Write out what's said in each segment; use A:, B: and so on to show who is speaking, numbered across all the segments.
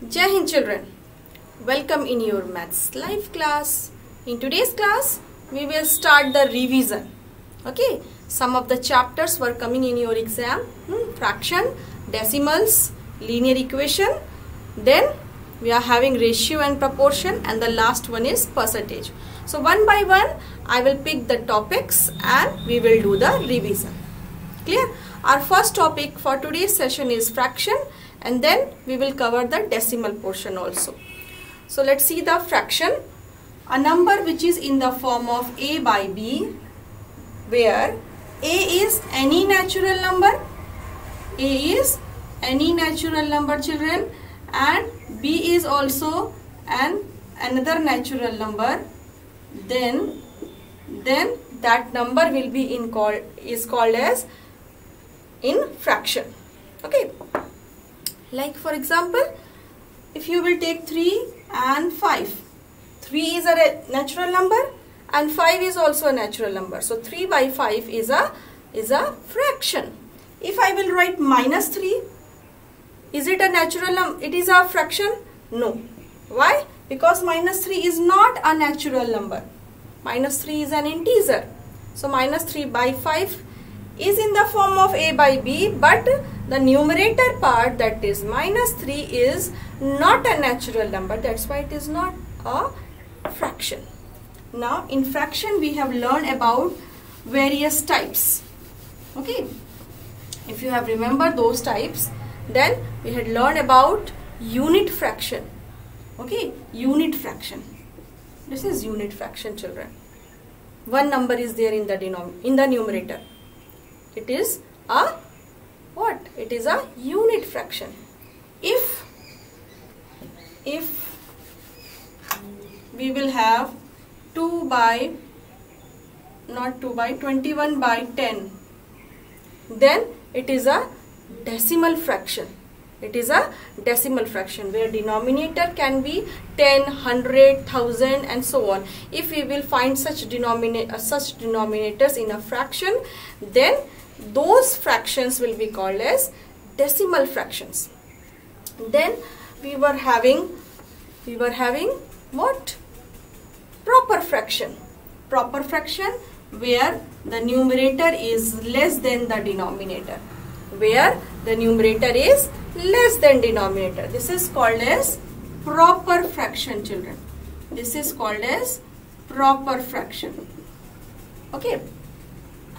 A: Jai Hind children, welcome in your maths live class. In today's class, we will start the revision. Okay, some of the chapters were coming in your exam. Fraction, decimals, linear equation. Then we are having ratio and proportion, and the last one is percentage. So one by one, I will pick the topics and we will do the revision. Clear? Our first topic for today's session is fraction, and then we will cover the decimal portion also. So let's see the fraction. A number which is in the form of a by b, where a is any natural number, a is any natural number children, and b is also another natural number, then that number will be called as in fraction. Okay, like for example, if you will take 3 and 5, 3 is a natural number and 5 is also a natural number, so 3 by 5 is a fraction. If I will write minus 3, is it a natural number? It is a fraction? No. Why? Because minus 3 is not a natural number. Minus 3 is an integer. So minus 3 by 5 is in the form of a by b, but the numerator part, that is minus 3, is not a natural number. That's why it is not a fraction. Now in fraction we have learned about various types. Okay, if you have remembered those types, then we had learned about unit fraction. Okay, unit fraction. This is unit fraction children. One number is there in the numerator. It is a what? It is a unit fraction. If we will have 21 by 10, then it is a decimal fraction. It is a decimal fraction where denominator can be 10, 100, 1000 and so on. If we will find such denominators in a fraction, then those fractions will be called as decimal fractions. Then we were having what? Proper fraction. Proper fraction where the numerator is less than the denominator. Where the numerator is less than denominator. This is called as proper fraction children. This is called as proper fraction. Okay.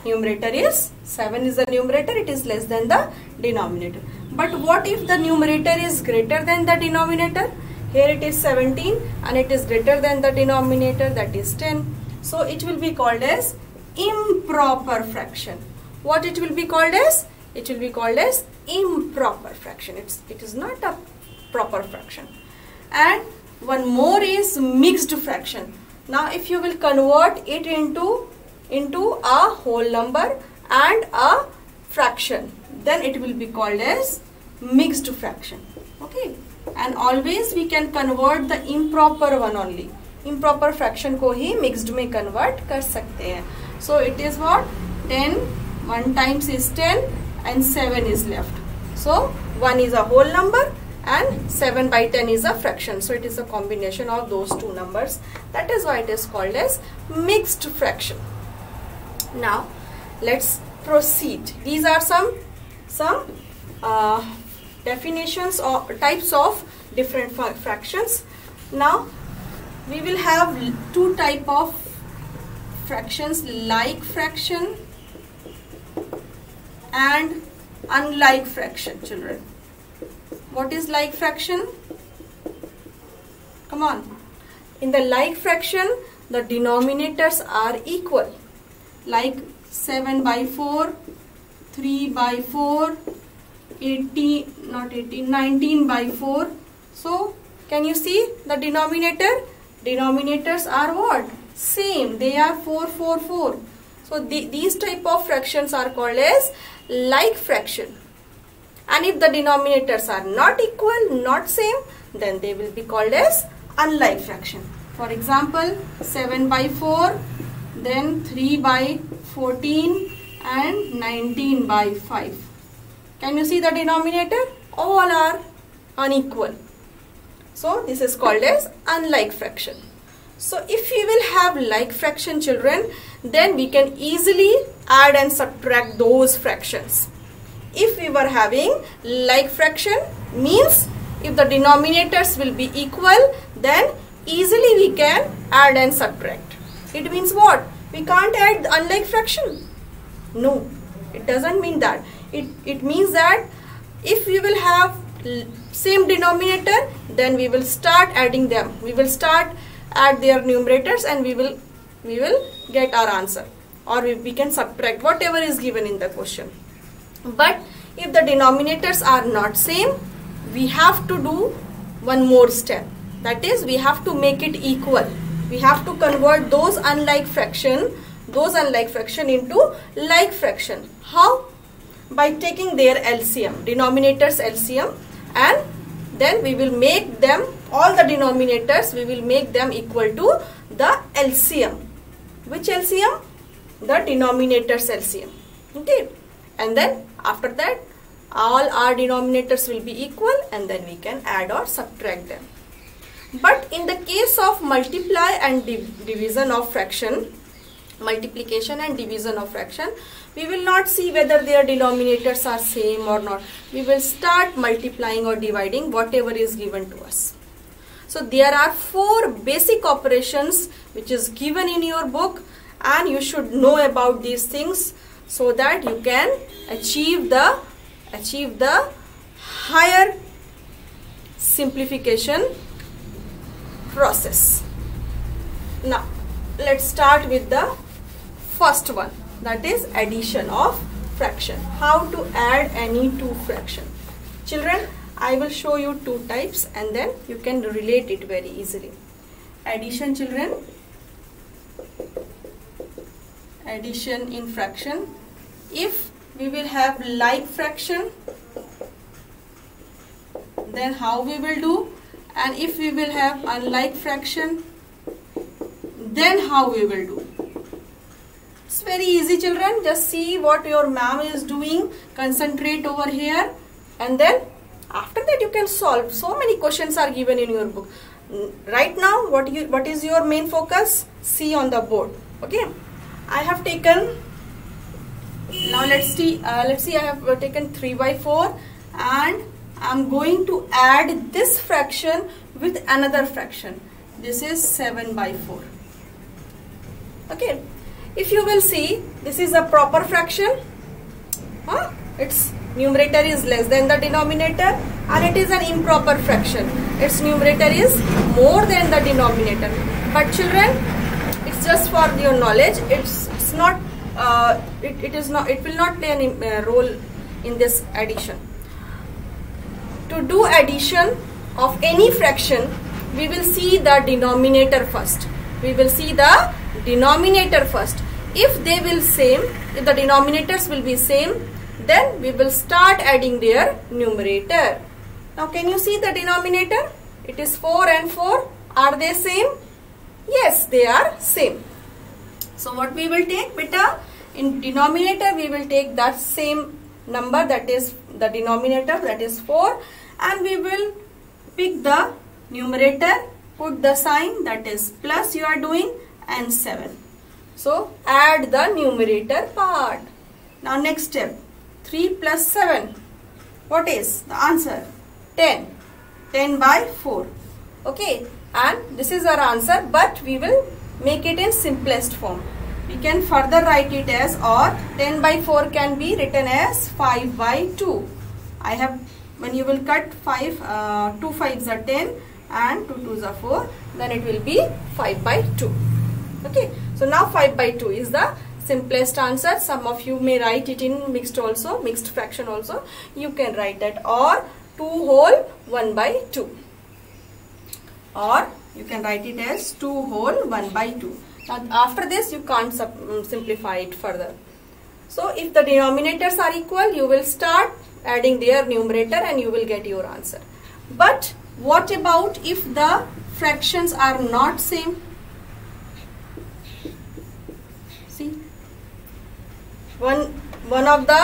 A: Numerator is 7 is the numerator, it is less than the denominator. But what if the numerator is greater than the denominator? Here it is 17 and it is greater than the denominator, that is 10. So it will be called as improper fraction. What it will be called as? It will be called as improper fraction. It is not a proper fraction. And one more is mixed fraction. Now if you will convert it into a whole number and a fraction, then it will be called as mixed fraction. Okay, and always we can convert the improper one only. Improper fraction को ही mixed में convert कर सकते हैं. So it is what? 10, 1 times is 10 and 7 is left. So 1 is a whole number and 7 by 10 is a fraction. So it is a combination of those two numbers. That is why it is called as mixed fraction. Now let's proceed. These are some definitions or types of different fractions. Now we will have two type of fractions, like fraction and unlike fraction children. What is like fraction? Come on. In the like fraction, the denominators are equal. Like 7 by 4, 3 by 4, 19 by 4. So can you see the denominator? Denominators are what? Same. They are 4, 4, 4. So these type of fractions are called as like fraction. And if the denominators are not equal, not same, then they will be called as unlike fraction. For example, 7 by 4, then 3 by 14 and 19 by 5. Can you see the denominator? All are unequal. So this is called as unlike fraction. So if we will have like fraction, children, then we can easily add and subtract those fractions. If we were having like fraction, means if the denominators will be equal, then easily we can add and subtract. It means what? We can't add unlike fraction. No, it doesn't mean that. It means that if we will have same denominator, then we will start adding them. We will start add their numerators and we will get our answer, or we can subtract whatever is given in the question. But if the denominators are not same, we have to do one more step. That is, we have to make it equal. We have to convert those unlike fraction into like fraction. How? By taking their LCM, denominators LCM, and then we will make them, all the denominators, we will make them equal to the LCM. Which LCM? The denominators LCM. Okay. And then after that, all our denominators will be equal, and then we can add or subtract them. But in the case of multiply and division of fraction, multiplication and division of fraction, we will not see whether their denominators are same or not. We will start multiplying or dividing whatever is given to us. So there are 4 basic operations which is given in your book, and you should know about these things so that you can achieve the higher simplification process. Now let's start with the first one, that is addition of fraction. How to add any two fraction. Children, I will show you 2 types and then you can relate it very easily. Addition, children. Addition in fraction. If we will have like fraction, then how we will do? And if we will have unlike fraction, then how we will do? It's very easy, children. Just see what your ma'am is doing. Concentrate over here, and then after that you can solve. So many questions are given in your book. Right now, what is your main focus? See on the board. Okay. I have taken. Now let's see. I have taken 3/4, and I'm going to add this fraction with another fraction. This is 7/4. Okay. If you will see, this is a proper fraction. Its numerator is less than the denominator, and it is an improper fraction. Its numerator is more than the denominator. But children, it's just for your knowledge. It's not. It will not play any role in this addition. To do addition of any fraction, we will see the denominator first. We will see the denominator first. If they will same, if the denominators will be same, then we will start adding their numerator. Now can you see the denominator? It is 4 and 4. Are they same? Yes, they are same. So what we will take, beta? In denominator we will take that same number, that is the denominator, that is 4, and we will pick the numerator, put the sign, that is plus you are doing, and 7. So add the numerator part. Now next step, 3 plus 7. What is the answer? 10. 10/4. Okay, and this is our answer, but we will make it in simplest form. We can further write it as, or 10/4 can be written as 5/2. I have, when you will cut 5, 2 5s are 10 and 2 2s are 4, then it will be 5/2. Okay, so now 5/2 is the simplest answer. Some of you may write it in mixed also, mixed fraction also. You can write that, or 2 whole 1/2, or you can write it as 2 whole 1/2. Now after this you can't simplify it further. So if the denominators are equal, you will start adding their numerator and you will get your answer. But what about if the fractions are not same? See, one of the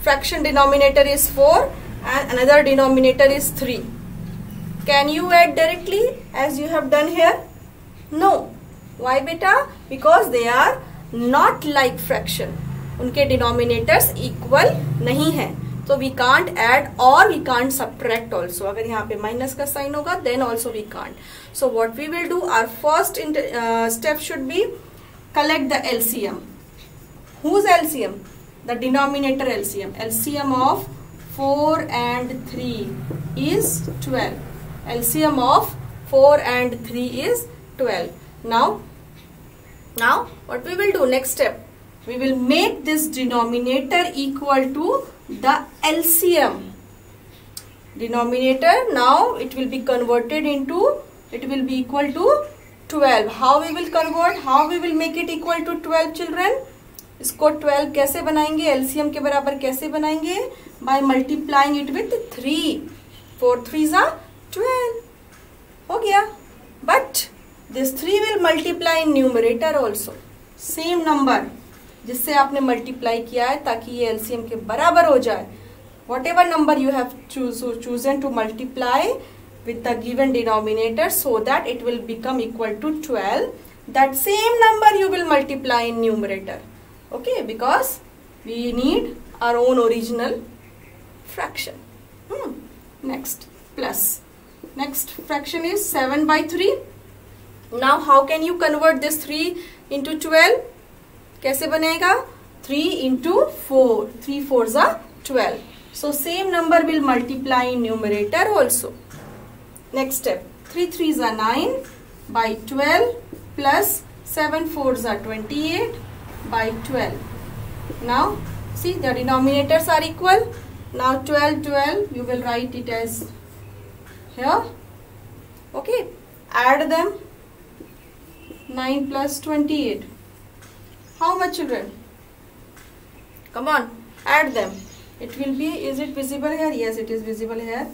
A: fraction denominator is 4 and another denominator is 3. Can you add directly as you have done here? No. Why beta? Because they are not like fraction. उनके denominators equal नहीं है, so we can't add or we can't subtract also. अगर यहाँ पे minus का sign होगा then also we can't. So what we will do, our first step should be collect the LCM. Whose LCM? The denominator LCM. LCM of 4 and 3 is 12. LCM of 4 and 3 is 12. Now what we will do, next step, we will make this denominator equal to the LCM. Denominator, now it will be converted into, it will be equal to 12. How we will convert? How we will make it equal to 12 children? इसको 12 कैसे बनाएंगे? LCM के बराबर कैसे बनाएंगे? By multiplying it with 3. 4 3s are 12. हो गया. But this 3 will multiply in numerator also. Same number जिससे आपने multiply किया है ताकि ये LCM के बराबर हो जाए. Whatever number you have chosen to multiply with the given denominator so that it will become equal to 12. That same number you will multiply in numerator. Okay, because we need our own original fraction. Next, plus. Next fraction is 7 by 3. Now how can you convert this 3 into 12? कैसे बनेगा? 3 into 4. 3 4s are 12. So same number will multiply in numerator also. Next step, 3 3s are 9 by 12 plus 7 4s are 28 by 12. Now see, the denominators are equal. Now 12 12 you will write it as here. Okay, add them. 9 plus 28. How much, children? Come on, add them. It will be, is it visible here? Yes, it is visible here.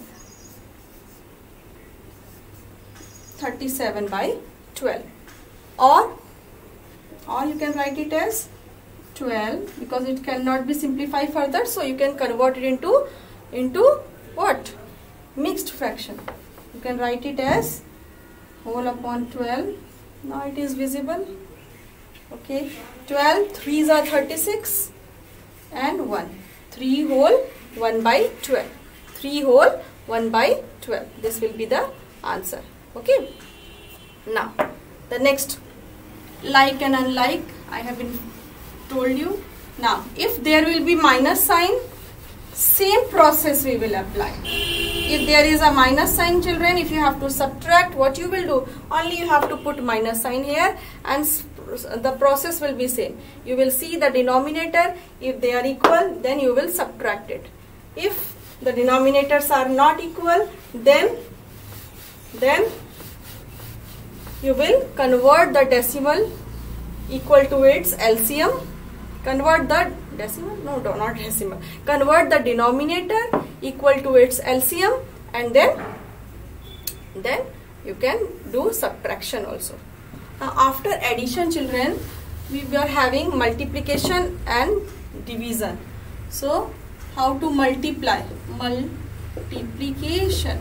A: 37 by 12. Or you can write it as 12 because it cannot be simplified further. So you can convert it into what? Mixed fraction. You can write it as whole upon 12. Now it is visible. Okay, 12 3s are 36 and 1. 3 whole 1 by 12. 3 whole 1 by 12. This will be the answer. Okay. Now the next, like and unlike, I have been told you. Now if there will be minus sign, same process we will apply. If there is a minus sign, children, if you have to subtract, what you will do? Only you have to put minus sign here and the process will be same. You will see the denominator. If they are equal, then you will subtract it. If the denominators are not equal, then you will convert the decimal equal to its LCM. Convert the decimal, no, not decimal. Convert the denominator equal to its LCM, and then you can do subtraction also. Now after addition, children, we were having multiplication and division. So how to multiply? Multiplication.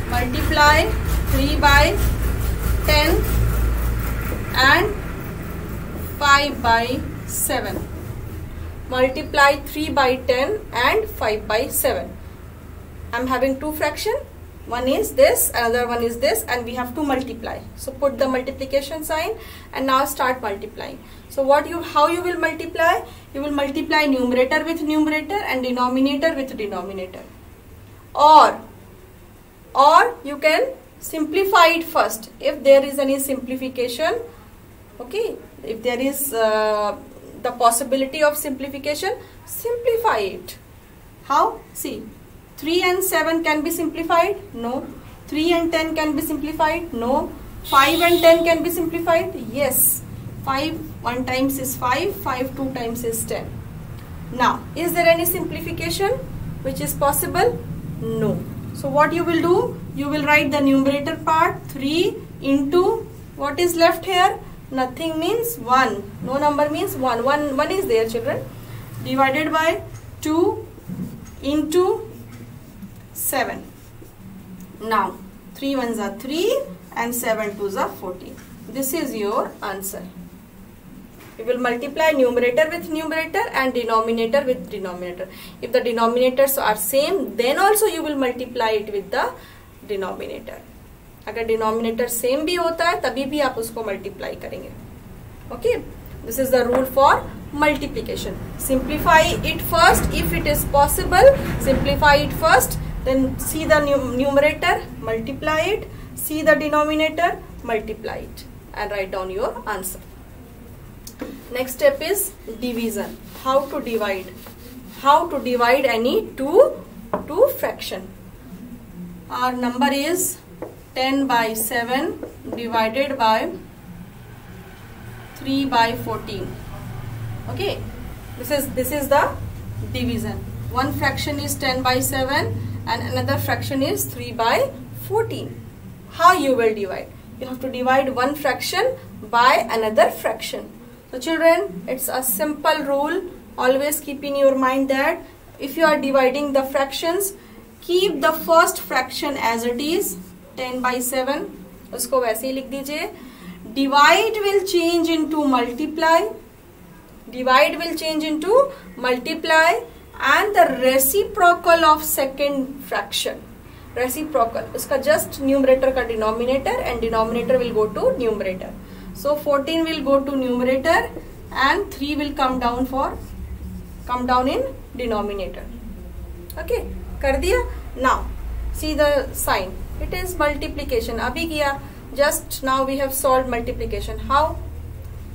A: Multiply 3 by 10 and 5 by 7. Multiply 3 by 10 and 5 by 7. I am having two fractions. One is this, another one is this, and we have to multiply. So put the multiplication sign and now start multiplying. So how you will multiply? You will multiply numerator with numerator and denominator with denominator. Or you can simplify it first. If there is any simplification, okay, if there is the possibility of simplification, simplify it. How? See, 3 and 7 can be simplified? No. 3 and 10 can be simplified? No. 5 and 10 can be simplified? Yes. 5 1 times is 5, 5 2 times is 10. Now, is there any simplification which is possible? No. So what you will do? You will write the numerator part 3 into what is left here? Nothing means 1. No number means 1. 1 is there, children. Divided by 2 into 7. Now 3 ones are 3 and 7 twos are 14. This is your answer. You will multiply numerator with numerator and denominator with denominator. If the denominators are same, then also you will multiply it with the denominator. अगर denominator same भी होता है तभी भी आप उसको multiply करेंगे. Okay, this is the rule for multiplication. Simplify it first if it is possible. Simplify it first, then see the numerator, multiply it, see the denominator, multiply it, and write down your answer. Next step is division. How to divide? How to divide any two fraction? Our number is 10 by 7 divided by 3 by 14. Okay, this is the division. One fraction is 10 by 7 and another fraction is 3 by 14. How you will divide? You have to divide one fraction by another fraction. So children, it's a simple rule. Always keep in your mind that if you are dividing the fractions, keep the first fraction as it is, 10 by 7. उसको वैसे ही लिख दीजिए. Divide will change into multiply. Divide will change into multiply, and the reciprocal of second fraction. Reciprocal. उसका just numerator का denominator and denominator will go to numerator. So 14 will go to numerator and 3 will come down in denominator. Okay, कर दिया. Now see the sign. It is multiplication. अभी किया. Just now we have solved multiplication. How?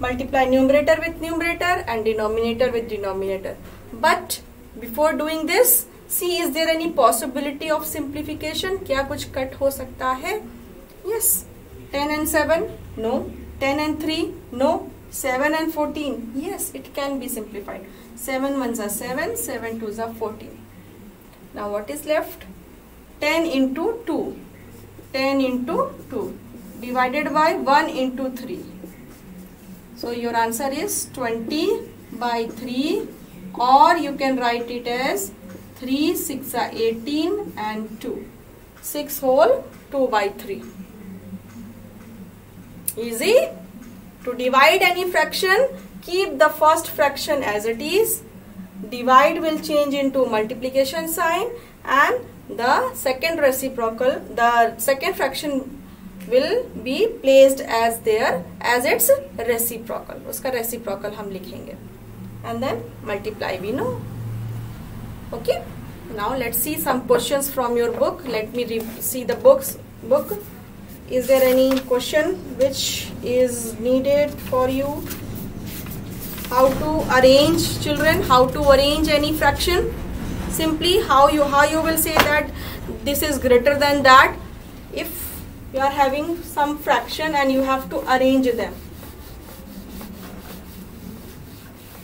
A: Multiply numerator with numerator and denominator with denominator. But before doing this, see, is there any possibility of simplification? क्या कुछ cut हो सकता है? Yes. 10 and 7? No. 10 and 3? No. 7 and 14? Yes, it can be simplified. 7 ones are 7, 7 twos are 14. Now what is left? 10 into 2. 10 into 2 divided by 1 into 3. So your answer is 20 by 3, or you can write it as 3, 6 are 18 and 2. 6 whole 2 by 3. Easy? To divide any fraction, keep the first fraction as it is. Divide will change into multiplication sign, and the second reciprocal, the second fraction will be placed as there as its reciprocal. उसका reciprocal हम लिखेंगे, and then multiply we know. Okay. Now let's see some questions from your book. Let me see the book. Is there any question which is needed for you? How to arrange, children? How to arrange any fraction? Simply how you will say that this is greater than that. If you are having some fraction and you have to arrange them,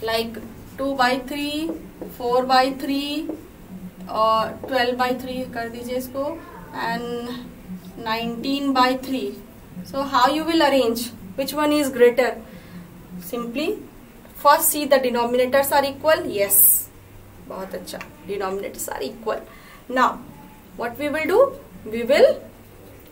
A: like 2 by 3, 4 by 3, और 12 by 3 कर दीजिए इसको, and 19 by 3. So how you will arrange? Which one is greater? Simply first see the denominators are equal. Yes, बहुत अच्छा, denominators are equal. Now what we will do? We will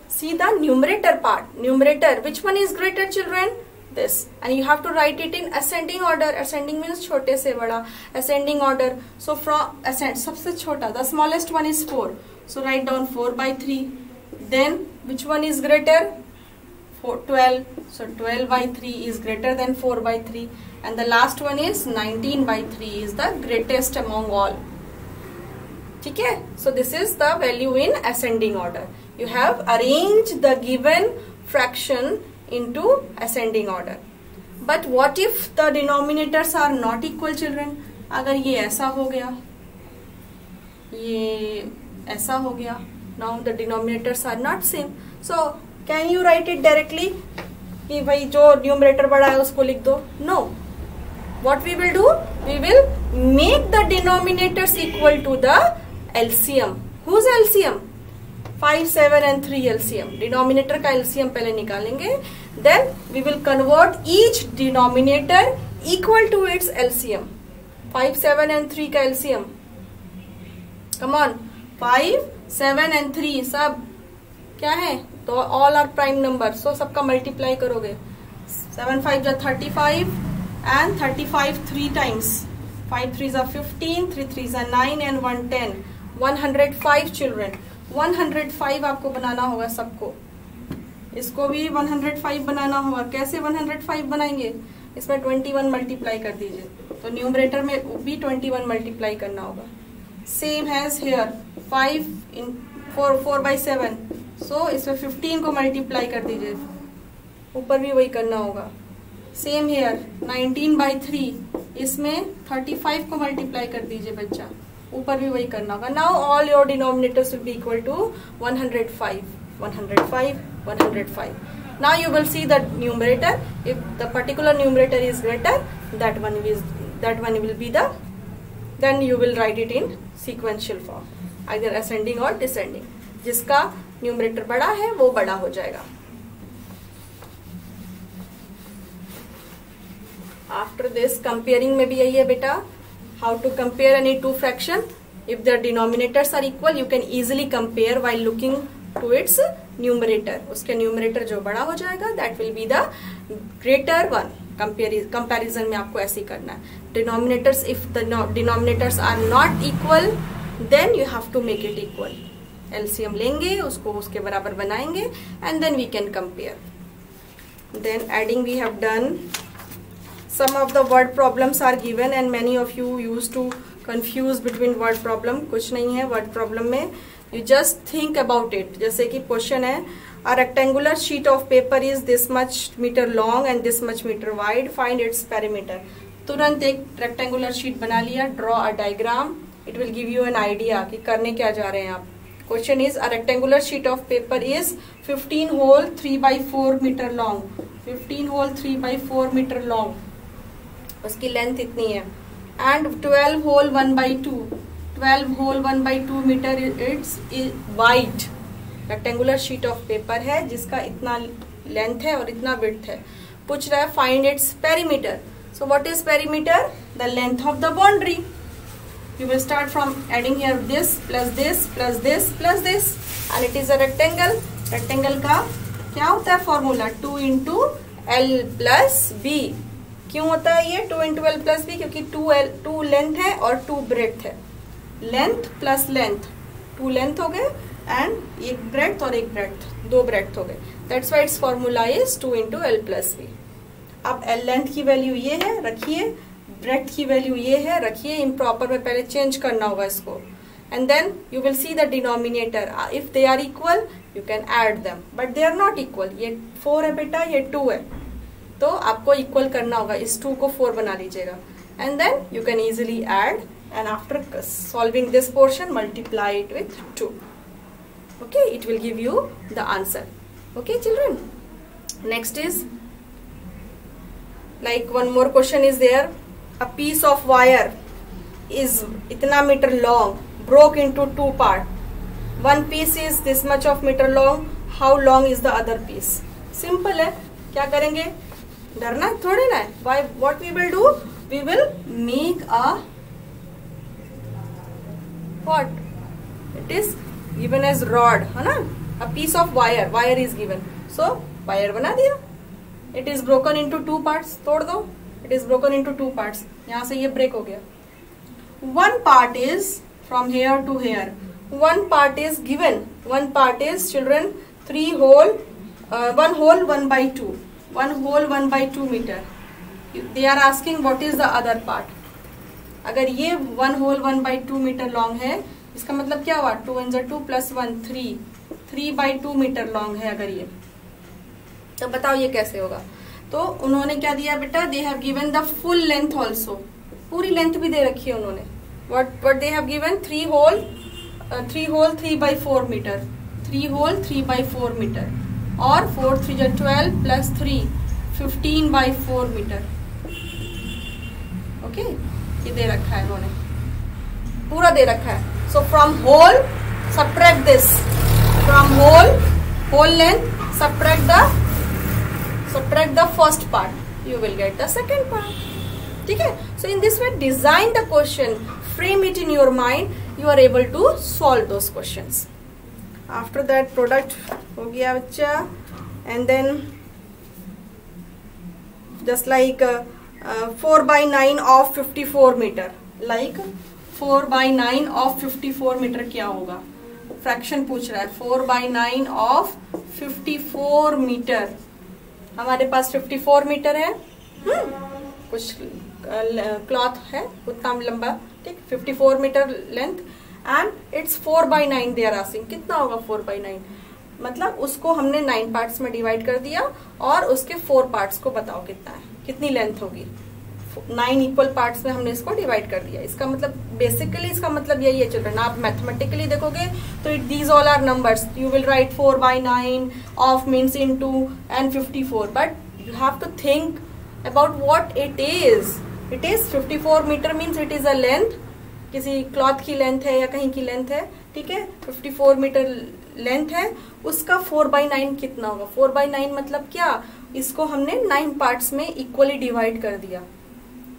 A: see the numerator part. Numerator, which one is greater, children? This, and you have to write it in ascending order. Ascending means छोटे से बड़ा. Ascending order. So from ascend, सबसे छोटा, the smallest one is 4. So write down 4 by 3. Then which one is greater? 12. So 12 by 3 is greater than 4 by 3. And the last one is 19 by 3 is the greatest among all. ठीक है? So this is the value in ascending order. You have arranged the given fraction into ascending order. But what if the denominators are not equal, children? अगर ये ऐसा हो गया, ये ऐसा हो गया, now the denominators are not same. So can you write it directly कि भाई जो numerator बड़ा है उसको लिख दो? No. What we will do? We will make the denominators equal to the LCM. Whose LCM? 5, 7 and 3 LCM. Denominator का LCM पहले निकालेंगे. Then we will convert each denominator equal to its LCM. 5, 7 and 3 का LCM come on, 5, 7 and 3 सब क्या है, तो all are prime number, सो सबका multiply करोगे, 7 5 जा 35 एंड 35 3 टाइम्स, 5 3 जा 15, 3 3 जा 9 एंड 1 10, 105 चिल्ड्रन, 105 आपको बनाना होगा सबको, इसको भी 105 बनाना होगा। कैसे 105 बनाएंगे, इसमें 21 मल्टीप्लाई कर दीजिए, तो न्यूमरेटर में भी 21 मल्टीप्लाई करना होगा। Same has here, 5 in 4 by 7, so इसमें 15 को मल्टीप्लाई कर दीजिए, ऊपर भी वही करना होगा। सेम हेयर 19 by 3, इसमें 35 को मल्टीप्लाई कर दीजिए बच्चा, ऊपर भी वही करना होगा। Now all your denominators will be equal to 105, 105, 105. Now you will see the numerator. If the particular numerator is greater, that one will be the, then you will write it in sequential form, either ascending or descending. जिसका numerator बड़ा है वो बड़ा हो जाएगा। After this comparing में भी यही है बेटा, how to compare any two fraction. If their denominators are equal, you can easily compare while looking to its numerator. उसके numerator जो बड़ा हो जाएगा, that will be the greater one. Comparison में आपको ऐसे ही करना है। Denominators, if the denominators are not equal, then you have to make it equal. LCM लेंगे, उसको उसके बराबर बनाएंगे, and then we can compare. Then adding we have done. Some of the word problems are given and many of you used to confuse between word problem. कुछ नहीं है word problem में, you just think about it. जैसे कि question है, a rectangular sheet of paper is this much meter long and this much meter wide, find its perimeter. तुरंत एक rectangular sheet बना लिया, draw a diagram, it will give you an idea कि करने क्या जा रहे हैं आप। Question is, a rectangular sheet of paper is 15 hole 3 by 4 meter long, 15 hole 3 by 4 meter long, उसकी लेंथ इतनी है, and 12 hole 1 by 2, 12 hole 1 by 2 meter it's wide. Rectangular sheet of paper है जिसका इतना लेंथ है और इतना विड्थ है। पूछ रहा है find its perimeter. So what is perimeter? The length of the boundary. You will start from adding here this plus this plus this plus this and it is a rectangle. Rectangle का क्या होता है formula? 2 into L plus B। क्यों होता है ये 2 into L plus B? क्योंकि 2 length है और 2 ब्रेड्थ है। लेंथ प्लस लेंथ, 2 लेंथ हो गए एंड एक ब्रेड्थ और एक ब्रेड्थ, 2 ब्रेड्थ हो गए। That's why it's formula is 2 into L plus B। अब L लेंथ की वैल्यू ये है, रखिए, ब्रेड्थ की वैल्यू ये है, रखिए। इम्प्रॉपर में पहले चेंज करना होगा इसको and then you will see the denominator. If they are equal you can add them, but they are not equal. ये 4 है बेटा, ये 2 है, तो आपको इक्वल करना होगा। इस 2 को 4 बना लीजिएगा and then you can easily add and after solving this portion multiply it with 2. Okay, it will give you the answer. Okay children, next is like one more question is there. A piece of wire is itna meter long, broke into 2 part. One piece is this much of meter long. How long is the other piece? Simple है, क्या करेंगे? डरना थोड़ी ना है। Why? What we will do? We will make a what? It is given as rod, है ना? A piece of wire, wire is given. So wire बना दिया. It is broken into 2 parts. तोड़ दो. It is broken into 2 parts. यहाँ से ये break हो गया. One part is from here to here. One part is given. One part is children 3 hole, 1 hole 1 by 2. 1 hole 1 by 2 meter. They are asking what is the other part. अगर ये 1 whole 1 by 2 metre long है, इसका मतलब क्या हुआ? 2 1 2 plus 1 3 by 2 metre long है अगर ये, तो बताओ ये कैसे होगा? तो उन्होंने क्या दिया बेटा? They have given the full length also, पूरी लेंथ भी दे रखी है उन्होंने। What they have given? 3 whole 3 by 4 metre, 3 whole 3 by 4 metre, और 4 3 12 plus 3 15 by 4 मीटर। ओके, ये दे रखा है उन्होंने, पूरा दे रखा है। So from whole subtract this, from whole length subtract the first part, you will get the second part. ठीक है? So in this way design the question, frame it in your mind. you are able to solve those questions. After that product हो गया बच्चा, and then just like 4/9 of 54 metre, like 4/9 of 54 metre क्या होगा, fraction पूछ रहा है. 4/9 of 54 metre, हमारे पास 54 metre है, कुछ क्लॉथ है उतना लंबा, ठीक, 54 metre length and it's 4/9 they are asking. कितना होगा 4/9, मतलब उसको हमने 9 पार्ट्स में डिवाइड कर दिया और उसके 4 पार्ट्स को बताओ कितना है, कितनी लेंथ होगी. 9 इक्वल पार्ट्स में हमने इसको डिवाइड कर दिया. इसका मतलब बेसिकली इसका मतलब यही है चिल्ड्रन. आप मैथमेटिकली देखोगे तो these all are numbers. You will write 4/9 of means into and 54, but you have to think about what it is. It is 54 metre means it is a length, किसी cloth की length है या कहीं की length है, ठीक है. 54 metre length है, उसका 4/9 कितना होगा. 4/9 मतलब क्या, इसको हमने 9 पार्ट्स में इक्वली डिवाइड कर दिया.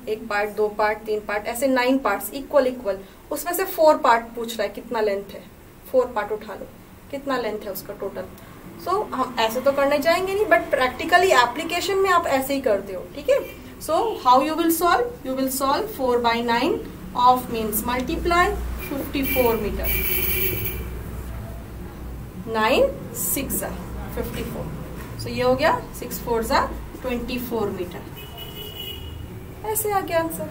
A: 1 पार्ट, 2 पार्ट, 3 पार्ट, ऐसे 9 पार्ट्स इक्वल. उसमें से 4 पार्ट पूछ रहा है कितना लेंथ है. 4 पार्ट उठा लो, कितना लेंथ है उसका टोटल. सो हम ऐसे तो करने जाएंगे नहीं, बट प्रैक्टिकली एप्लीकेशन में आप ऐसे ही करते हो, ठीक है. So how you will solve, you will solve 4/9 of means multiply 54 metre. 9 6 54. So ये हो गया 6 4 24 मीटर. ऐसे आ गया आंसर,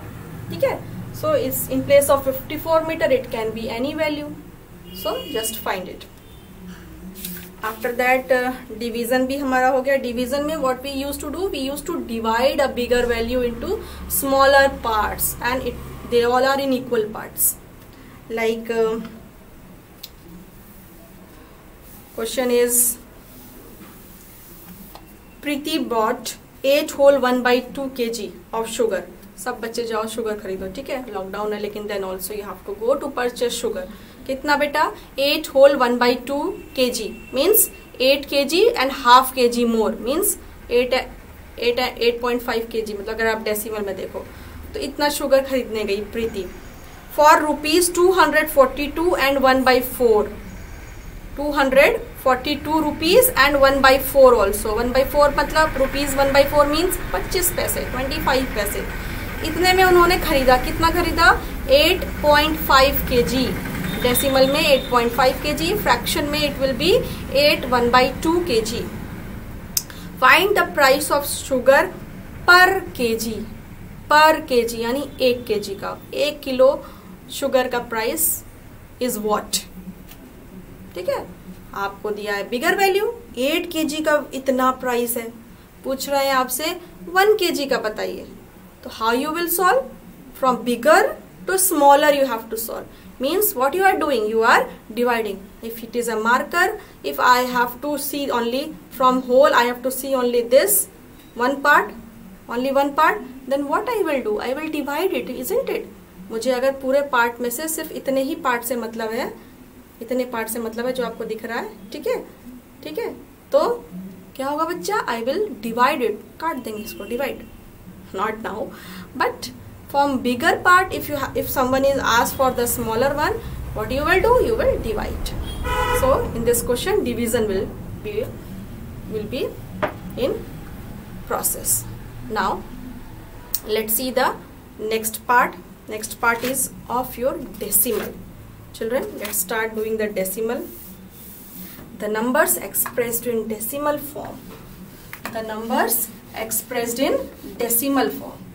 A: ठीक है. So it's in place of 54 metre it can be any value. So just find it. After that division भी हमारा हो गया. डिवीजन में what we use to do, we use to divide a bigger value into smaller parts and it they all are in equal parts. Like question is Preeti bought 8 whole 1/2 kg of sugar. सब बच्चे जाओ sugar खरीदो, ठीक है, lockdown है, लेकिन then also you have to go to purchase sugar. कितना बेटा, 8 whole 1/2 kg means 8 kg and half kg more means 8.5 kg. मतलब अगर आप डेसिमल में देखो तो इतना शुगर खरीदने गई Preeti. For ₹242 and 1/4. 242 rupees and 1/4 also. 1/4 मतलब रुपीज 1/4 मीन्स 25 पैसे, 25 पैसे. इतने में उन्होंने खरीदा. कितना खरीदा, 8.5 kg. डेसिमल में 8.5 kg, फ्रैक्शन में it will be 8 1/2 kg. Find the price of sugar पर kg. पर kg यानी 1 kg का, 1 किलो शुगर का प्राइस इज व्हाट, ठीक है. आपको दिया है बिगर वैल्यू 8 kg का इतना प्राइस है, पूछ रहे हैं आपसे 1 kg का बताइए. तो how you will solve, from bigger to smaller you have to solve. Means what you are doing, you are dividing. If it is a marker, if I have to see only from whole, I have to see only this one part, only one part, then what I will do, I will divide it, isn't it. मुझे अगर पूरे part में से सिर्फ इतने ही part से मतलब है, इतने पार्ट से मतलब है जो आपको दिख रहा है, ठीक है, ठीक है. तो क्या होगा बच्चा, आई विल डिवाइड इट, काट देंगे इसको, divide, not now but from bigger part. If someone is asked for the smaller one, what you will do, you will divide. So in this question division will be in process. Now let's see the next part. Next part is of your decimal. Children, let's start doing the decimal. The numbers expressed in decimal form. The numbers expressed in decimal form.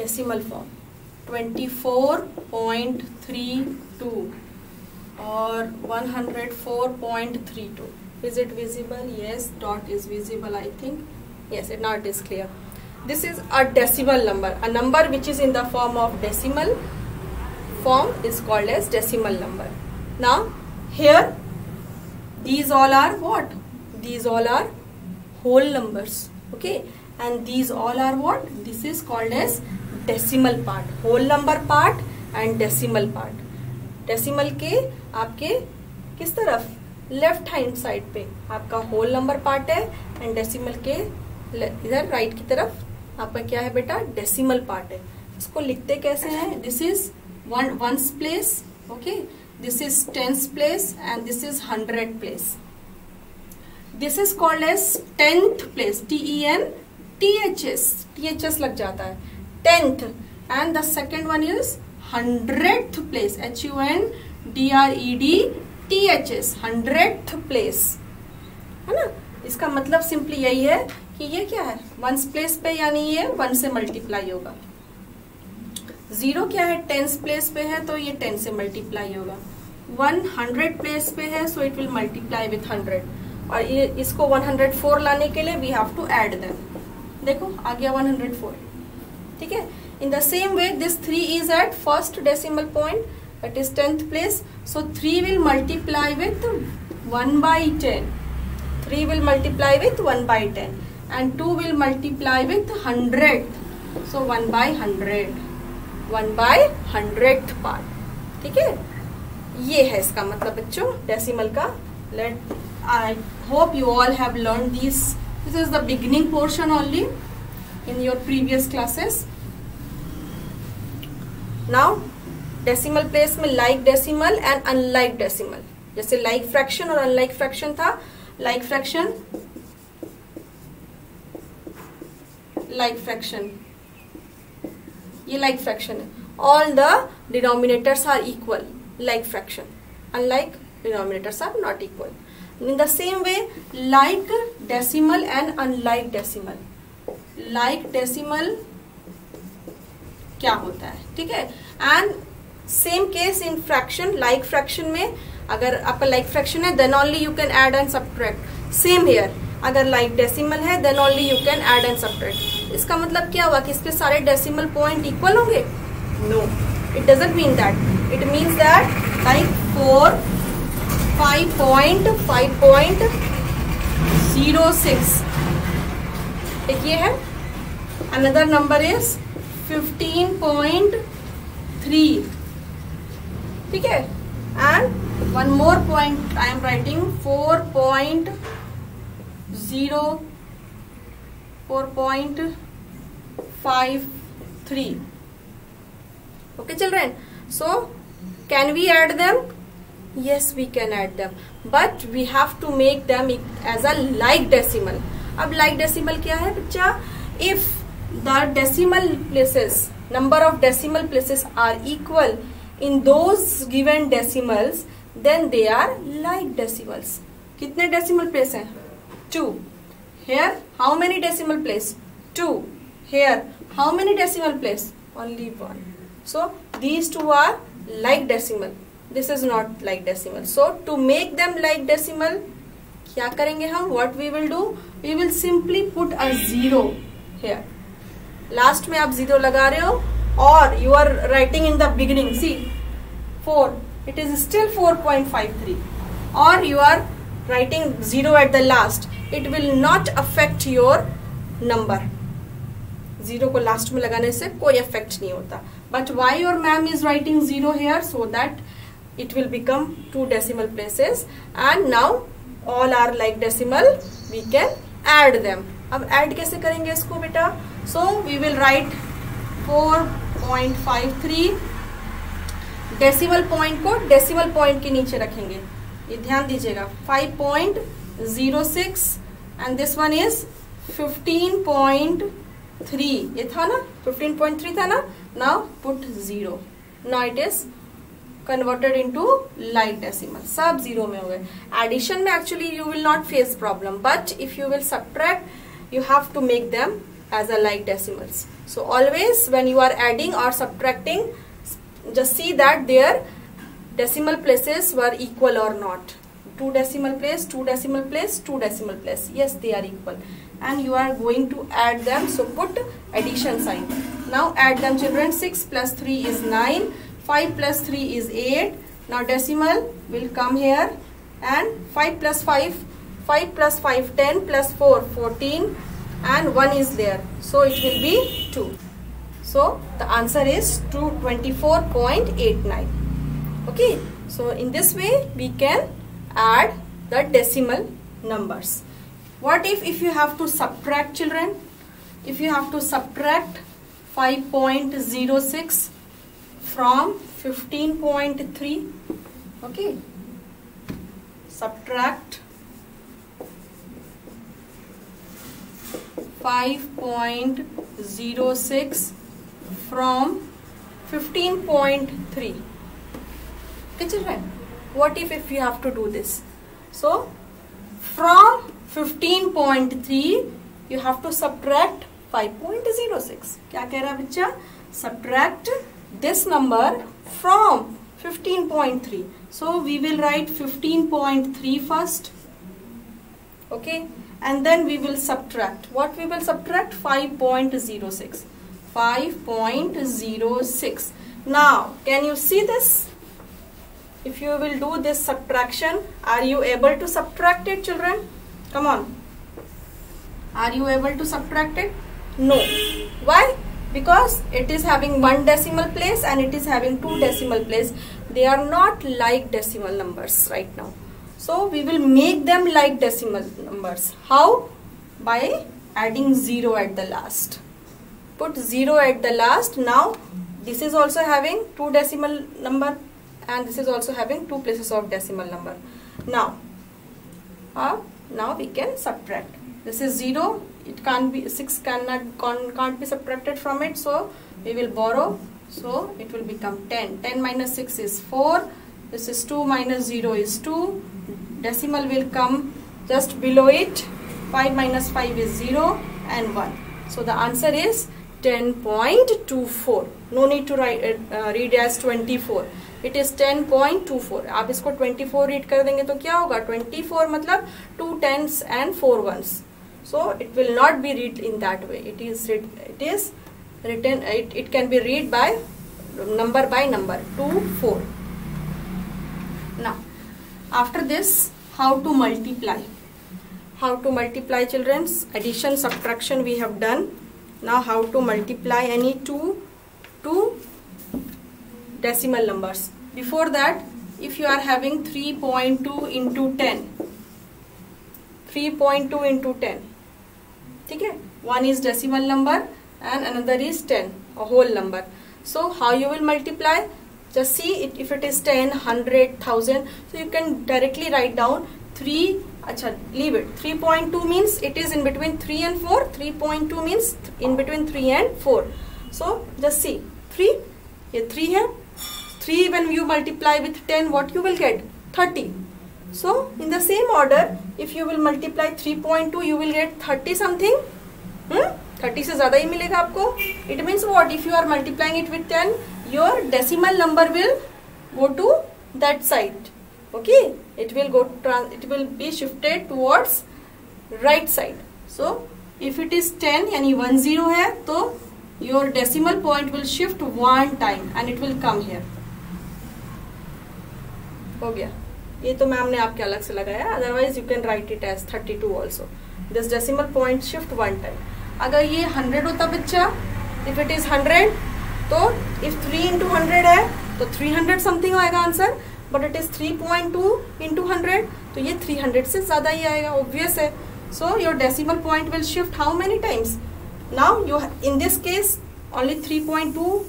A: Decimal form. 24.32 or 104.32. Is it visible? Yes, dot is visible, I think. Yes, now it is clear. This is a decimal number. A number which is in the form of decimal form is called as decimal number. Now here these all are what? These all are whole numbers. Okay, and these all are what? This is called as decimal part. Whole number part and decimal part. Decimal के आपके किस तरफ, left hand side पे आपका whole number part है and decimal के इधर right की तरफ आपका क्या है बेटा, डेसिमल पार्ट है. इसको लिखते कैसे हैं, this is ones place Okay, this is tens place and this is 100 place. This is called as 10th place. TENTHS. THS लग जाता है. 10th. And the second one is 100th place. HUNDREDTHS. 100th place. है ना? इसका मतलब simply यही है कि ये क्या है, वंस प्लेस पे, यानी ये 1 से मल्टीप्लाई होगा. 0 क्या है, टेंस प्लेस पे है तो ये 10 से मल्टीप्लाई होगा. 100 प्लेस पे है so it will multiply with 100. और ये इसको 104 लाने के लिए we have to add them. देखो आ गया 104. ठीक है. In the same way this 3 is at first decimal point, that is 10th place. So 3 will multiply with 1/10. 3 will multiply with 1/10 and 2 will multiply with 100. So 1/100. 1/100th part. ठीक है. ये है इसका मतलब बच्चों डेसिमल का. I hope you all have learned this. This is the beginning portion only in your previous classes. Now decimal place में like decimal and unlike decimal. जैसे like fraction और unlike fraction था. Like fraction, like fraction, ये like fraction है. All the denominators are equal. Like fraction, unlike denominators are not equal. In the same way, like decimal and unlike decimal. Like decimal क्या होता है, ठीक है. And same case in fraction. Like fraction में अगर आपका like fraction है then only you can add and subtract. Same here. अगर like decimal है then only you can add and subtract. इसका मतलब क्या हुआ कि इसके सारे decimal point equal होंगे? No, it doesn't mean that. It means that like 4, 5.06. एक ये है. Another number is 15.3. ठीक है. And one more point I am writing 4.53. Okay children, so can we add them? Yes, we can add them, but we have to make them as a like decimal. अब like decimal क्या है बच्चा? If the decimal places, number of decimal places are equal in those given decimals, then they are like decimals. कितने decimal place हैं? 2. Here how many decimal place? 2. Here how many decimal place? Only 1. So these two are like decimal. This is not like decimal. So to make them like decimal, क्या करेंगे हम? What we will do? We will simply put a 0 here. Last में आप 0 लगा रहे हो, or you are writing in the beginning. See 4. It is still 4.53. Or you are writing 0 at the last. It will not affect your number. 0 को last में लगाने से कोई इफेक्ट नहीं होता. But why your ma'am is writing 0 here? So that it will become 2 decimal places. And now all are like decimal. We can add them. अब add कैसे करेंगे इसको बेटा? So we will write 4.53. Decimal point को decimal point के नीचे रखेंगे. ये ध्यान दीजिएगा. 5.06 एंड दिस वन इज 15.3. ये था ना, 15.3 था ना. Now put 0. Now it is converted into like decimal. सब 0 में हो गए. एडिशन में actually you will not face problem, but if you will subtract you have to make them as a like decimals. So always when you are adding or subtracting, just see that their decimal places were equal or not. 2 decimal place, 2 decimal place, 2 decimal place. Yes, they are equal. And you are going to add them. So put addition sign. Now add them children. 6 plus 3 is 9. 5 plus 3 is 8. Now decimal will come here. And 5 plus 5. 5 plus 5, 10 plus 4, 14. And 1 is there. So it will be 2. So the answer is 224.89. Okay. So in this way we can add the decimal numbers. What if you have to subtract children? If you have to subtract 5.06 from 15.3. Okay, subtract 5.06 from 15.3. Okay children, what if you have to do this? So from 15.3 you have to subtract 5.06. क्या कह रहा है बच्चा? Subtract this number from 15.3. So we will write 15.3 first. Okay, and then we will subtract. What we will subtract? 5.06. 5.06. Now, can you see this? If you will do this subtraction, are you able to subtract it, children? Come on. Are you able to subtract it? No. Why? Because it is having one decimal place and it is having two decimal place. They are not like decimal numbers right now. So we will make them like decimal numbers. How? By adding 0 at the last. Put 0 at the last. Now this is also having two decimal number and this is also having two places of decimal number. Now we can subtract. This is 0. It can't be 6 can't be subtracted from it. So we will borrow. So it will become 10. 10 minus 6 is 4. This is 2 minus 0 is 2. Decimal will come just below it. 5 minus 5 is 0 and 1. So the answer is 10.24. No need to read as 24. It is 10.24. आप इसको 24 read कर देंगे तो क्या होगा? 24 मतलब 2 tens and 4 ones. So it will not be read in that way. It can be read by number 2 4. Now after this, how to multiply? How to multiply, children's? Addition, subtraction we have done. Now how to multiply any two decimal numbers. Before that, if you are having 3.2 into 10, 3.2 into 10, okay? One is decimal number and another is 10, a whole number. So how you will multiply? Just see it, if it is 10, 100, 1000, so you can directly write down 3. Leave it. 3.2 means it is in between 3 and 4. 3.2 means in between 3 and 4. So just see 3. Here 3 hai. 3 when you multiply with 10, what you will get? 30. So in the same order, if you will multiply 3.2, you will get 30 something. 30 से ज़्यादा ही मिलेगा आपको. It means what? If you are multiplying it with 10, your decimal number will go to that side. Okay, it will be shifted towards right side. So if it is 10 यानी 10 है तो your decimal point will shift one time and it will come here. हो गया. ये तो ma'am ने आपके अलग से लगाया. Otherwise you can write it as 32 also. This decimal point shift one time. अगर ये 100 होता बच्चा, if it is 100, तो if 3 into 100 है तो 300 something आएगा answer. But it is 3.2 into 100, तो ये 300 से ज़्यादा ही आएगा, obvious है. So your decimal point will shift how many times? Now you in this case only 3.2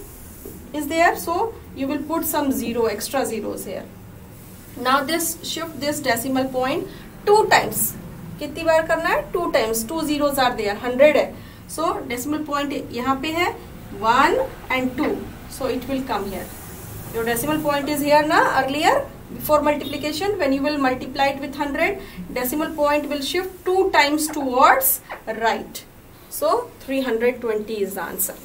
A: is there, so you will put some extra zeros here. Now shift this decimal point 2 times. कितनी बार करना है? 2 times. 2 zeros are there. 100 है. So decimal point यहाँ पे है 1 and 2. So it will come here. Your decimal point is here na. Earlier before multiplication, when you will multiply it with 100, decimal point will shift 2 times towards right. So 320 is the answer.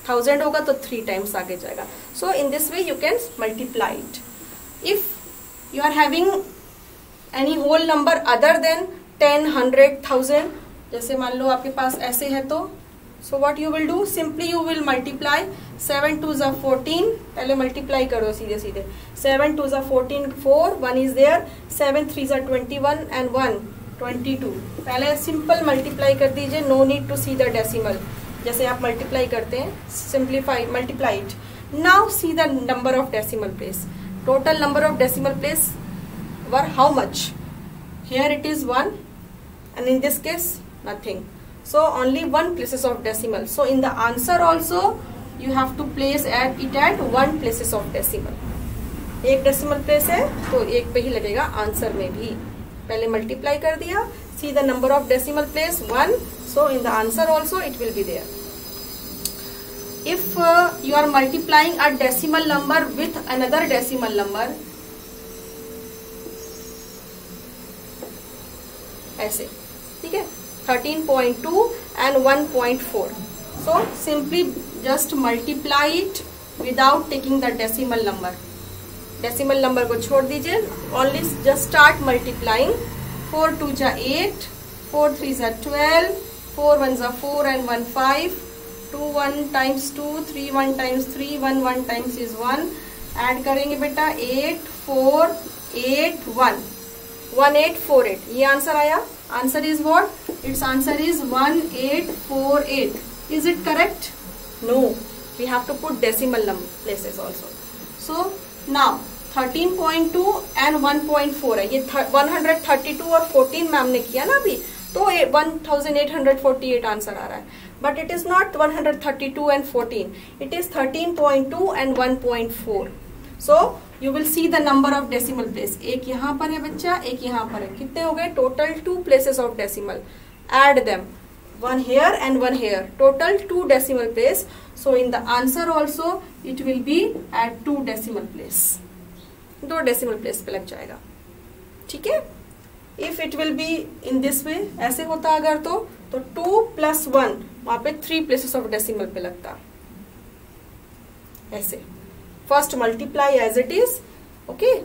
A: 1000 होगा तो 3 times आगे जाएगा. So in this way you can multiply it. If you are having any whole number other than 10, 100, 1000, जैसे मान लो आपके पास ऐसे है तो, so what you will do? Simply you will multiply 7 2s are 14. पहले multiply करो सीधे सीधे. 7 2s are 14, 4, 1 is there. 7 3s are 21 and 1 22. पहले simple multiply कर दीजिए. No need to see the decimal. जैसे आप multiply करते हैं, simplify, multiply it. Now see the number of decimal place. Total number of decimal place were how much? Here it is 1 and in this case nothing. So only 1 places of decimal. So in the answer also you have to place it at 1 places of decimal. एक decimal place है तो एक पे ही लगेगा answer में भी. पहले multiply कर दिया. See the number of decimal place 1. So in the answer also it will be there. If you are multiplying a decimal number with another decimal number, ऐसे, ठीक है, 13.2 and 1.4. So simply just multiply it without taking the decimal number. Decimal number को छोड़ दीजिए. Only just start multiplying. 4 2 जा 8, 4 3 जा 12, 4 1 जा 4 and 1 5, 2 1 times 2, 3 1 times 3, 1 1 times is 1. Add करेंगे बेटा 8 4 8 1 1848. ये आंसर आया. Answer is what? Its answer is 1848. Is it correct? No. We have to put decimal places also. So now 13.2 and 1.4 है. ये 132 और 14 मैम ने किया ना अभी, तो 1848 आंसर आ रहा है. But it is not 132 and 14. It is 13.2 and 1.4. So you will see the number of decimal place. एक यहाँ पर है बच्चा, एक यहाँ पर है. कितने हो गए? Total 2 places of decimal. Add them. 1 here and 1 here. Total 2 decimal place. So in the answer also it will be at 2 decimal place. 2 decimal place पे लग जाएगा. ठीक है? If it will be in this way, ऐसे होता अगर तो 2 plus 1 वहाँ पे 3 places of decimal पे लगता. ऐसे. First multiply as it is. Okay,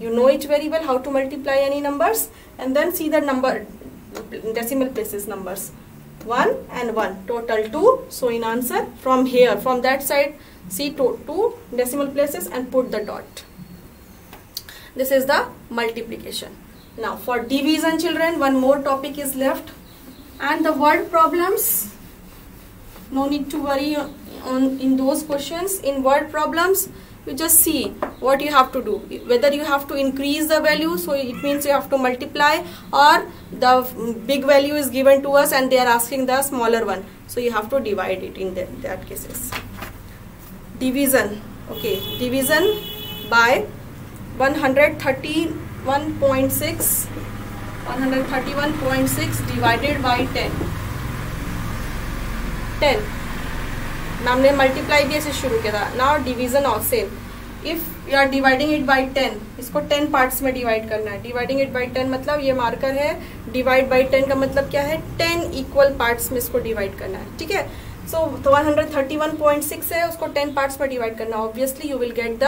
A: you know it very well how to multiply any numbers, and then see the number decimal places numbers. 1 and 1, total 2. So in answer from here, from that side, see 2 decimal places and put the dot. This is the multiplication. Now for division, children, one more topic is left, and the word problems. No need to worry in those questions. In word problems, you just see what you have to do. Whether you have to increase the value, so it means you have to multiply, or the big value is given to us and they are asking the smaller one, so you have to divide it in that cases. Division. Okay, division by 131.6 divided by 10. Ma'am ने multiply भी ऐसे शुरू किया था. Now division of same. If you are dividing it by 10, इसको 10 parts में divide करना है. डिवाइडिंग इट बाय 10 मतलब ये मार्कर है. डिवाइड बाय 10 का मतलब क्या है? 10 इक्वल पार्ट्स में इसको डिवाइड करना है. ठीक है. सो 131.6 है, उसको 10 पार्ट्स में डिवाइड करना. Obviously you will get the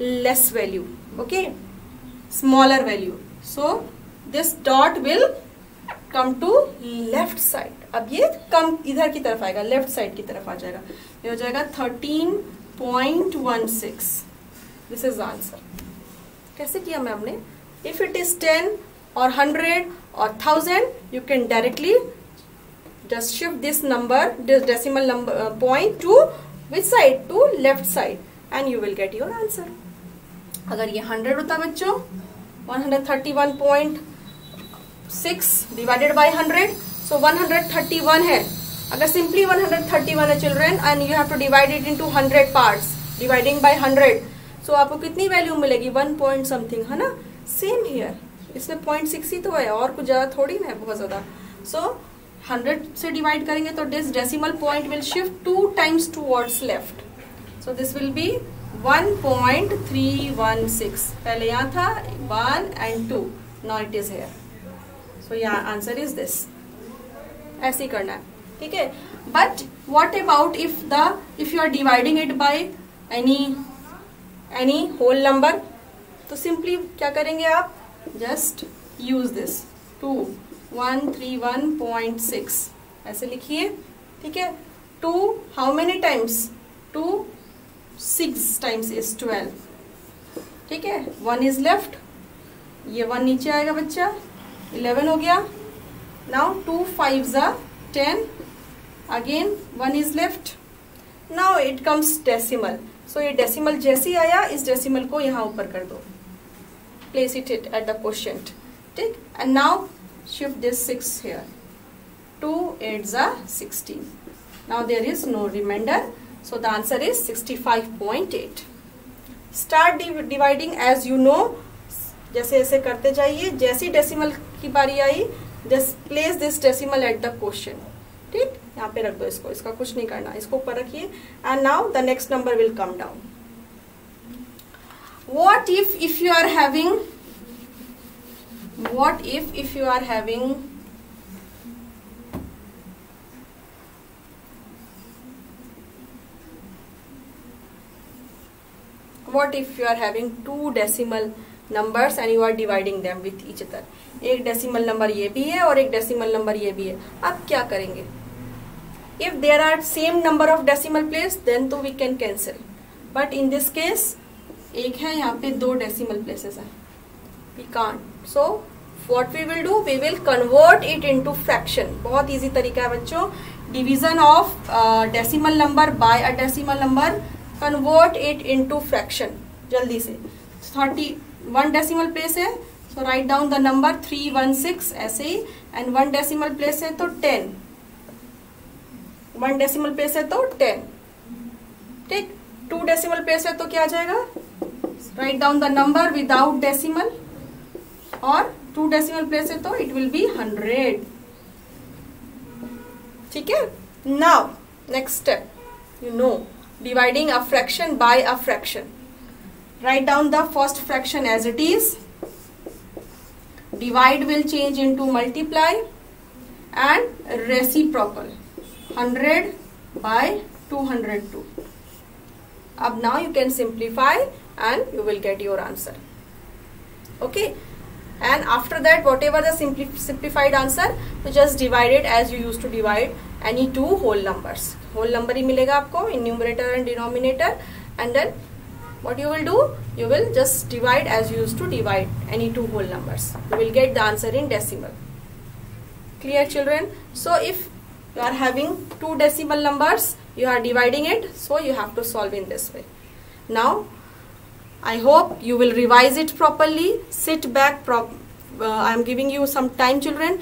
A: less value. Okay, smaller value. So this dot will come to left side. अब ये कम इधर की तरफ आएगा, लेफ्ट साइड की तरफ आ जाएगा. ये हो जाएगा 13.16. This is answer. कैसे किया मैम ने? इफ इट इज 10 और 100 और 1000, you can directly just shift this number, this decimal number point to which side? To left side, and you will get your answer. अगर ये 100 होता बच्चों, 131.6 डिवाइडेड बाई 100, so 131 है. अगर सिंपली 131 है children, and you have to divide it into 100 parts, dividing by 100, so आपको कितनी value मिलेगी? 1 पॉइंट समथिंग, है ना? सेम हियर, इसमें 0.6 ही तो है, और कुछ ज्यादा थोड़ी ना है, बहुत ज्यादा. सो 100 से डिवाइड करेंगे तो this decimal point will shift 2 times towards left. So this will be 1.316. पहले यहाँ था 1 and 2, now it is here. So यहाँ आंसर इज दिस. ऐसे ही करना है. ठीक है. But what about if you are dividing it by any whole number, तो सिंपली क्या करेंगे आप? जस्ट यूज दिस 2131.6 ऐसे लिखिए. ठीक है. 2 how many times? 2 6 times is 12. ठीक है. 1 इज लेफ्ट, ये 1 नीचे आएगा बच्चा, 11 हो गया. Now 2 5s are 10. Again 1 is left. Now it comes decimal. So ये decimal जैसे आया, इस decimal को यहाँ ऊपर कर दो. Place it at the quotient. ठीक. And now shift this 6 here. 2 8s are 16. Now there is no remainder. So the answer is 65.8. Start dividing as you know. जैसे ऐसे करते जाइए, जैसी डेसिमल की बारी I just place this decimal at the question. ठीक, यहाँ पे रख दो इसको, इसका कुछ नहीं करना, इसको ऊपर रखिए. And now the next number will come down. What if you are having, what if you are having what if you are having two decimal numbers and you are dividing them with each other. एक decimal number ये भी है और एक decimal number ये भी है. अब क्या करेंगे? If there are same number of decimal place then तो we can cancel. But in this case एक है, यहाँ पे दो decimal places है. We can't. So what we will do? We will convert it into fraction. बहुत easy तरीका है बच्चों. Division of decimal number by a decimal number. Convert it into fraction. जल्दी से. 31 decimal place है. So write down the number 316 ऐसे ही. And 1 decimal place है तो 10. 1 decimal place है तो 10. ठीक. 2 decimal place है तो क्या आ जाएगा? Write down the number without decimal. और 2 decimal place है तो it will be 100. ठीक है. Now next step. You know, dividing a fraction by a fraction. Write down the first fraction as it is. Divide will change into multiply and reciprocal. 100 by 202. Ab now you can simplify and you will get your answer. Okay. And after that whatever the simplified answer, you just divide it as you used to divide any two whole numbers. Whole number ही मिलेगा आपको in numerator and denominator. And then what you will do? You will just divide as you used to divide any two whole numbers. You will get the answer in decimal. Clear children? So if you are having two decimal numbers, you are dividing it, so you have to solve in this way. Now I hope you will revise it properly. Sit back. I am giving you some time, children.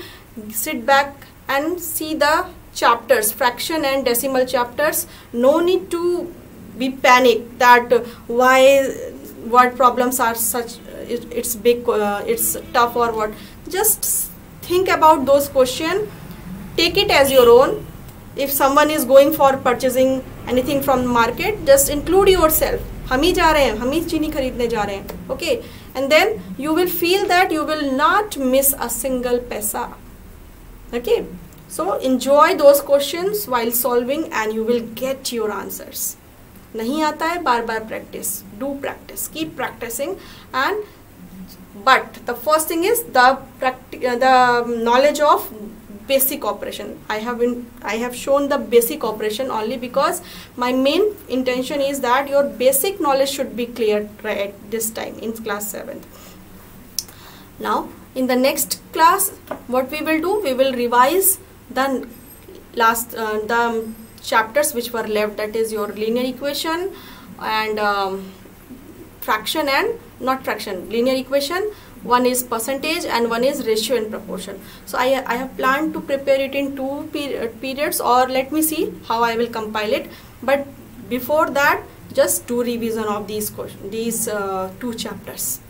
A: Sit back and see the chapters, fraction and decimal chapters. No need to be panicked that what problems are such, it's big, it's tough or what. Just think about those questions. Take it as your own. If someone is going for purchasing anything from the market, just include yourself. हम ही जा रहे हैं, हम ही चीनी खरीदने जा रहे हैं. Okay, and then you will feel that you will not miss a single paisa. Okay, so enjoy those questions while solving and you will get your answers. नहीं आता है, बार बार practice. Do practice. Keep practicing. And but the first thing is the knowledge of basic operation. I have shown the basic operation only because my main intention is that your basic knowledge should be clear right this time in class 7th. Now in the next class what we will do, we will revise the last the chapters which were left, that is your linear equation and fraction and not fraction, linear equation. One is percentage and one is ratio and proportion. So I have planned to prepare it in two periods, or let me see how I will compile it. But before that, just do revision of these two chapters.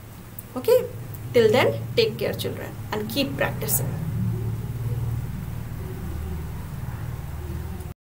A: Okay. Till then, take care children and keep practicing.